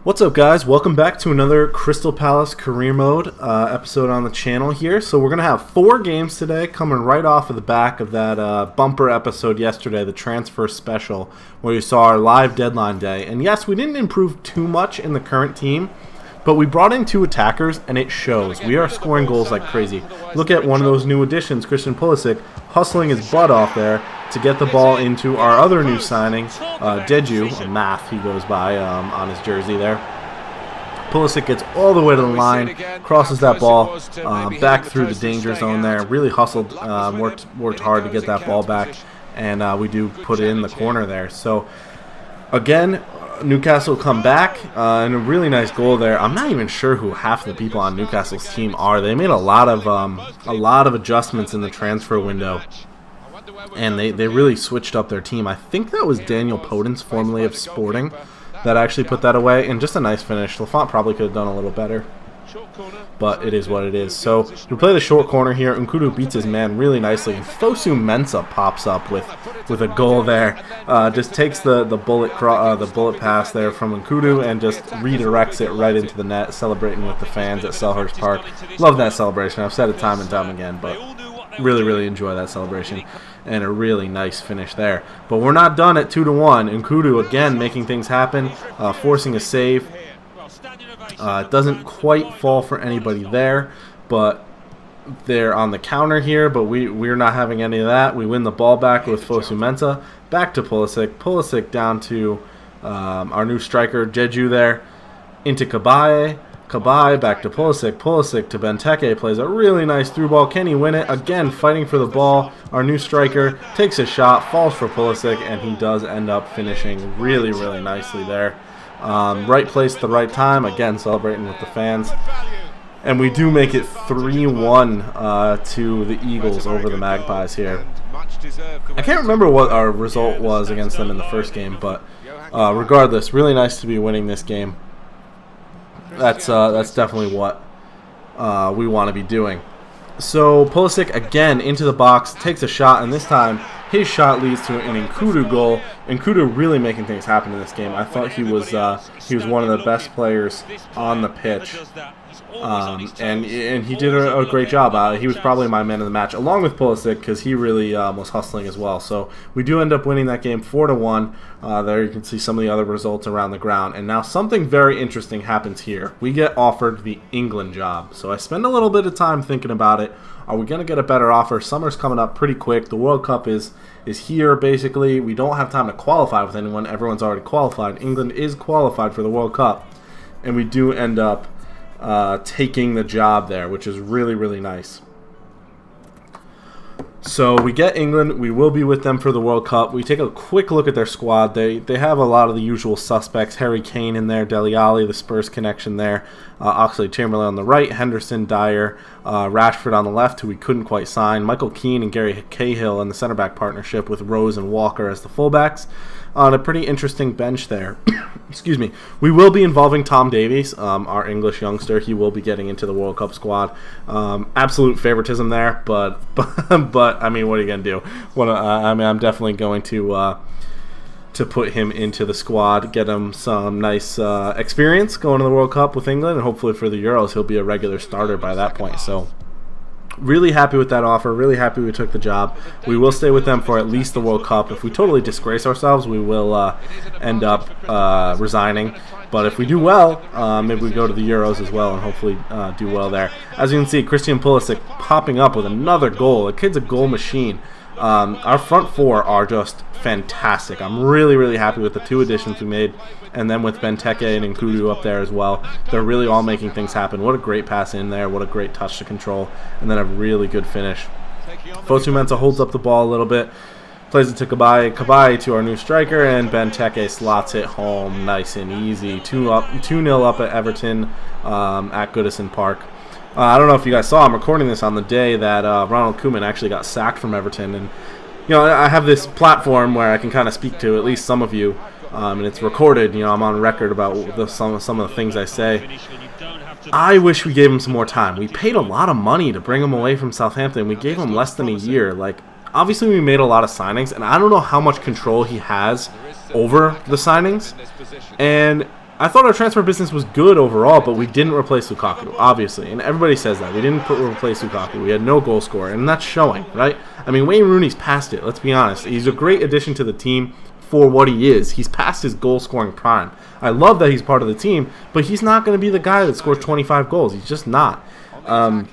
What's up, guys? Welcome back to another Crystal Palace Career Mode episode on the channel here. So we're going to have 4 games today, coming right off of the back of that bumper episode yesterday, the transfer special, where you saw our live deadline day. And yes, we didn't improve too much in the current team, but we brought in 2 attackers, and it shows. We are scoring goals like crazy. Look at one of those new additions, Christian Pulisic, hustling his butt off there to get the ball into our other new signing, Deju, or Math he goes by on his jersey there. Pulisic gets all the way to the line, crosses that ball back through the danger zone there, really hustled, worked hard to get that ball back, and we do put it in the corner there. So, again, Newcastle come back, and a really nice goal there. I'm not even sure who half the people on Newcastle's team are. They made a lot of adjustments in the transfer window, and they really switched up their team. I think that was Daniel Podence, formerly of Sporting, that actually put that away, and just a nice finish. Lafont probably could have done a little better, but it is what it is. So we play the short corner here. Nkudu beats his man really nicely, and Fosu Mensah pops up with a goal there. Just takes the bullet pass there from Nkudu and just redirects it right into the net, celebrating with the fans at Selhurst Park. Love that celebration. I've said it time and time again, but really enjoy that celebration, and a really nice finish there. But we're not done at 2-1. Nkudu again making things happen, forcing a save. It doesn't quite fall for anybody there, but they're on the counter here, but we're not having any of that. We win the ball back with Fosu Mensah. Back to Pulisic. Pulisic down to our new striker, Jeju there, into Kabaye. Kabaye back to Pulisic. Pulisic to Benteke. Plays a really nice through ball. Can he win it? Again, fighting for the ball. Our new striker takes a shot, falls for Pulisic, and he does end up finishing really nicely there. Right place at the right time. Again, celebrating with the fans. And we do make it 3-1 to the Eagles over the Magpies here. I can't remember what our result was against them in the first game, but regardless, really nice to be winning this game. That's definitely what we want to be doing. So Pulisic again into the box, takes a shot, and this time his shot leads to an Nkudu goal. Nkudu really making things happen in this game. I thought he was one of the best players on the pitch, and he did a great job. He was probably my man of the match, along with Pulisic, because he really was hustling as well. So we do end up winning that game 4-1. There you can see some of the other results around the ground. And now something very interesting happens here. We get offered the England job. So I spend a little bit of time thinking about it. Are we going to get a better offer? Summer's coming up pretty quick. The World Cup is here, basically. We don't have time to qualify with anyone. Everyone's already qualified. England is qualified for the World Cup. And we do end up taking the job there, which is really nice. So we get England. We will be with them for the World Cup. We take a quick look at their squad. They have a lot of the usual suspects. Harry Kane in there, Dele Alli, the Spurs connection there. Oxlade-Chamberlain on the right, Henderson, Dyer, Rashford on the left, who we couldn't quite sign. Michael Keane and Gary Cahill in the center back partnership with Rose and Walker as the fullbacks. On a pretty interesting bench there. Excuse me. We will be involving Tom Davies, our English youngster. He will be getting into the World Cup squad. Absolute favoritism there, but I mean, what are you gonna do? I'm definitely going to put him into the squad, get him some nice experience going to the World Cup with England, and hopefully for the Euros he'll be a regular starter by that point. So really happy with that offer, really happy we took the job. We will stay with them for at least the World Cup. If we totally disgrace ourselves, we will end up resigning. But if we do well, maybe we go to the Euros as well and hopefully do well there. As you can see, Christian Pulisic popping up with another goal. The kid's a goal machine. Our front 4 are just fantastic. I'm really happy with the 2 additions we made, and then with Benteke and Nkudu up there as well. They're really all making things happen. What a great pass in there, what a great touch to control, and then a really good finish. Fosu Mensah holds up the ball a little bit, plays it to Kabaye to our new striker, and Benteke slots it home nice and easy. 2-0 up at Everton at Goodison Park. I don't know if you guys saw, I'm recording this on the day that Ronald Koeman actually got sacked from Everton. And, you know, I have this platform where I can kind of speak to at least some of you, and it's recorded. You know, I'm on record about some of the things I say. I wish we gave him some more time. We paid a lot of money to bring him away from Southampton. We gave him less than a year. Like, obviously we made a lot of signings, and I don't know how much control he has over the signings. And I thought our transfer business was good overall, but we didn't replace Lukaku, obviously. And everybody says that. We didn't replace Lukaku. We had no goal scorer, and that's showing, right? I mean, Wayne Rooney's past it, let's be honest. He's a great addition to the team for what he is. He's past his goal-scoring prime. I love that he's part of the team, but he's not going to be the guy that scores 25 goals. He's just not. And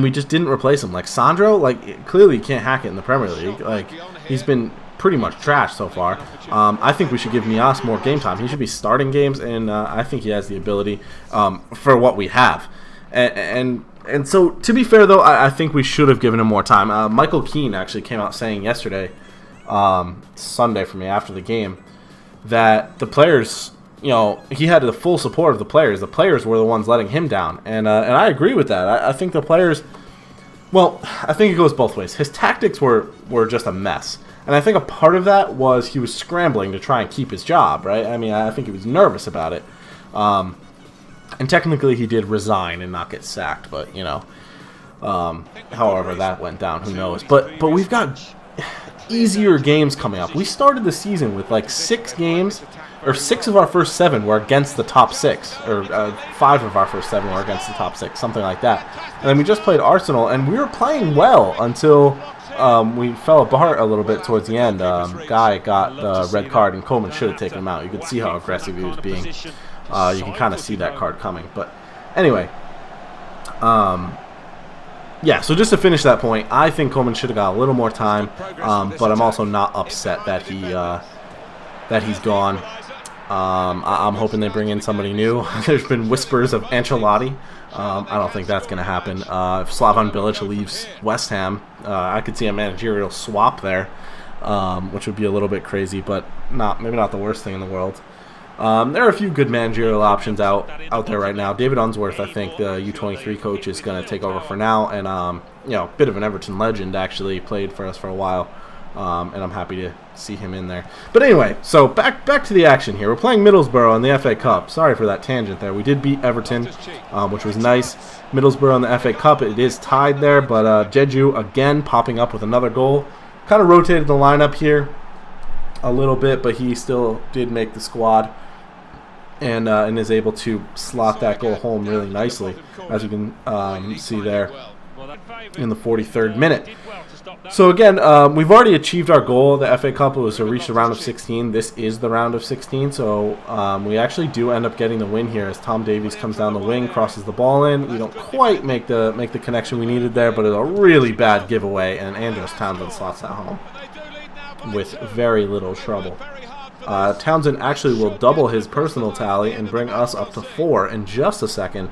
we just didn't replace him. Like, Sandro, like, clearly he can't hack it in the Premier League. Like, he's been pretty much trash so far. I think we should give Nias more game time. He should be starting games, and I think he has the ability for what we have. And so, to be fair, though, I think we should have given him more time. Michael Keane actually came out saying yesterday, Sunday for me after the game, that the players, you know, he had the full support of the players. The players were the ones letting him down, and I agree with that. I think the players, well, I think it goes both ways. His tactics were just a mess. And I think a part of that was he was scrambling to try and keep his job, right? I mean, I think he was nervous about it. And technically he did resign and not get sacked, but, you know, however that went down, who knows. But we've got easier games coming up. We started the season with like 6 games, or 6 of our first 7 were against the top 6, or 5 of our first 7 were against the top 6, something like that. And then we just played Arsenal, and we were playing well until we fell apart a little bit towards the end. Guy got the red card, and Coleman should have taken him out. You could see how aggressive he was being. You can kind of see that card coming. But anyway, yeah, so just to finish that point, I think Coleman should have got a little more time, but I'm also not upset that he's gone. I'm hoping they bring in somebody new. There's been whispers of Ancelotti. I don't think that's going to happen. If Slavan Bilic leaves West Ham, I could see a managerial swap there, which would be a little bit crazy, but maybe not the worst thing in the world. There are a few good managerial options out there right now. David Unsworth, I think, the U23 coach, is going to take over for now, and you know, a bit of an Everton legend, actually played for us for a while. And I'm happy to see him in there. But anyway, so back to the action here. We're playing Middlesbrough in the FA Cup. Sorry for that tangent there. We did beat Everton, which was nice. Middlesbrough in the FA Cup, it is tied there, but Jeju again popping up with another goal. Kind of rotated the lineup here a little bit, but he still did make the squad and is able to slot that goal home really nicely, as you can see there in the 43rd minute. So again, we've already achieved our goal. The FA Cup was to reach the round of 16. This is the round of 16, so we actually do end up getting the win here as Tom Davies comes down the wing, crosses the ball in. We don't quite make the connection we needed there, but it's a really bad giveaway, and Andros Townsend slots that home with very little trouble. Townsend actually will double his personal tally and bring us up to 4 in just a second.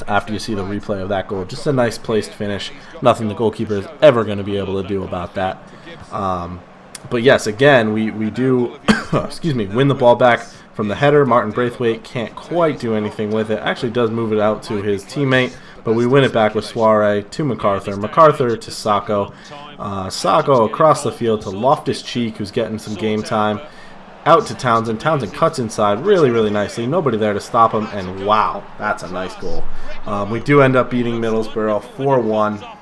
After you see the replay of that goal, just a nice placed finish. Nothing the goalkeeper is ever going to be able to do about that. But yes, again, we do excuse me, win the ball back from the header. Martin Braithwaite can't quite do anything with it. Actually does move it out to his teammate, but we win it back with SWRN to MacArthur. MacArthur to Sacco. Sacco across the field to Loftus-Cheek, who's getting some game time. Out to Townsend. Townsend cuts inside really, really nicely. Nobody there to stop him, and wow, that's a nice goal. We do end up beating Middlesbrough 4-1.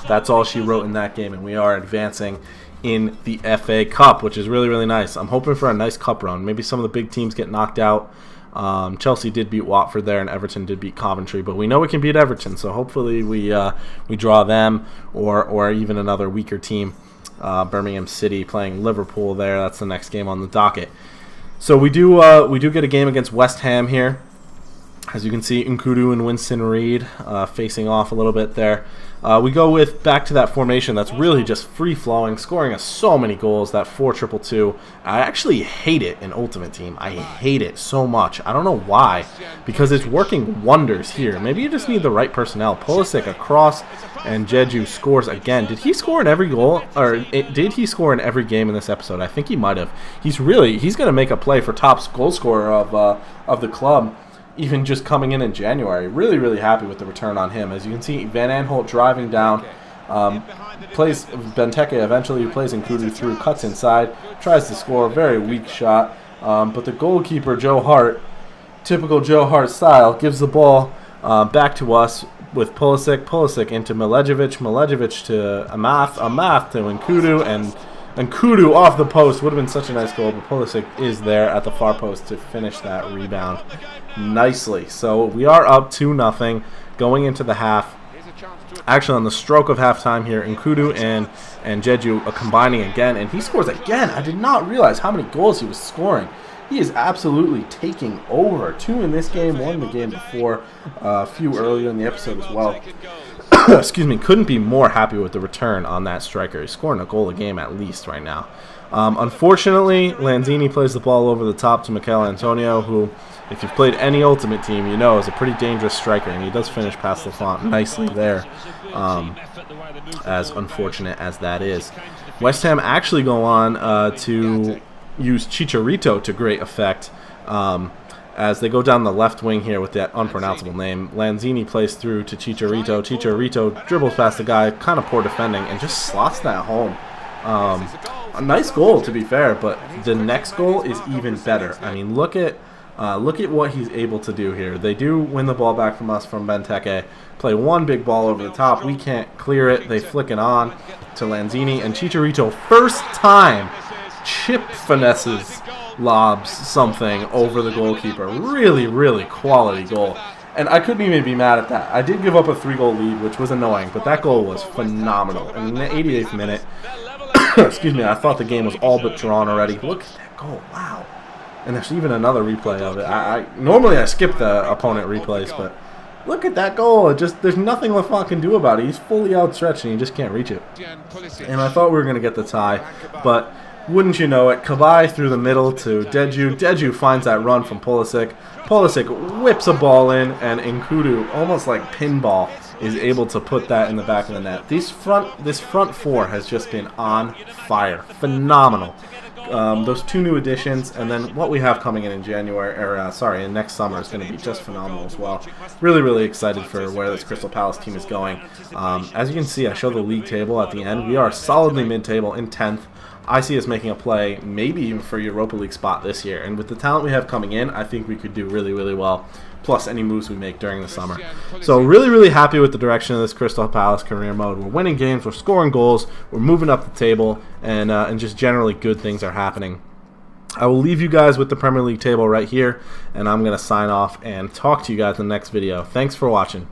That's all she wrote in that game, and we are advancing in the FA Cup, which is really, really nice. I'm hoping for a nice cup run. Maybe some of the big teams get knocked out. Chelsea did beat Watford there, and Everton did beat Coventry, but we know we can beat Everton, so hopefully we draw them or even another weaker team. Birmingham City playing Liverpool there. That's the next game on the docket. So we do get a game against West Ham here. As you can see, Nkudu and Winston Reid facing off a little bit there. We go back to that formation that's really just free-flowing, scoring us so many goals, that 4-2-2. I actually hate it in Ultimate Team. I hate it so much. I don't know why, because it's working wonders here. Maybe you just need the right personnel. Pulisic across, and Jeju scores again. Did he score in every goal, or did he score in every game in this episode? I think he might have. He's going to make a play for top goal scorer of the club, even just coming in January. Really, really happy with the return on him. As you can see, Van Aanholt driving down, plays Benteke, eventually plays Nkudu through, cuts inside, tries to score, very weak shot, but the goalkeeper, Joe Hart, typical Joe Hart style, gives the ball back to us with Pulisic into Milejevic to Amath to Nkudu, and And Kudu off the post would have been such a nice goal, but Pulisic is there at the far post to finish that rebound nicely. So we are up 2-0 going into the half. Actually, on the stroke of halftime here, Nkudu and Jeju are combining again, and he scores again. I did not realize how many goals he was scoring. He is absolutely taking over. 2 in this game, 1 in the game before, a few earlier in the episode as well. Excuse me, couldn't be more happy with the return on that striker. He's scoring a goal a game at least right now. Unfortunately, Lanzini plays the ball over the top to Michael Antonio, who, if you've played any Ultimate Team, you know is a pretty dangerous striker, and he does finish past Lafont nicely there, as unfortunate as that is. West Ham actually go on to use Chicharito to great effect, as they go down the left wing here with that unpronounceable name. Lanzini plays through to Chicharito. Chicharito dribbles past the guy, kind of poor defending, and just slots that home. A nice goal, to be fair, but the next goal is even better. I mean, look at what he's able to do here. They do win the ball back from us from Benteke. Play one big ball over the top. We can't clear it. They flick it on to Lanzini, and Chicharito, first time, chip finesses, lobs something over the goalkeeper. Really, really quality goal. And I couldn't even be mad at that. I did give up a 3-goal lead, which was annoying, but that goal was phenomenal. And in the 88th minute, excuse me, I thought the game was all but drawn already. Look at that goal. Wow. And there's even another replay of it. Normally I skip the opponent replays, but look at that goal. There's nothing Lafont can do about it. He's fully outstretched and you just can't reach it. And I thought we were going to get the tie, but wouldn't you know it, Kabay through the middle to Deju. Deju finds that run from Pulisic. Pulisic whips a ball in, and Nkudu, almost like pinball, is able to put that in the back of the net. This front four has just been on fire. Phenomenal. Those 2 new additions, and then what we have coming in January, or in next summer, is going to be just phenomenal as well. Really, really excited for where this Crystal Palace team is going. As you can see, I show the league table at the end. We are solidly mid-table in 10th. I see us making a play, maybe even for Europa League spot this year. And with the talent we have coming in, I think we could do really, really well, plus any moves we make during the summer. So really, really happy with the direction of this Crystal Palace career mode. We're winning games, we're scoring goals, we're moving up the table, and just generally good things are happening. I will leave you guys with the Premier League table right here, and I'm going to sign off and talk to you guys in the next video. Thanks for watching.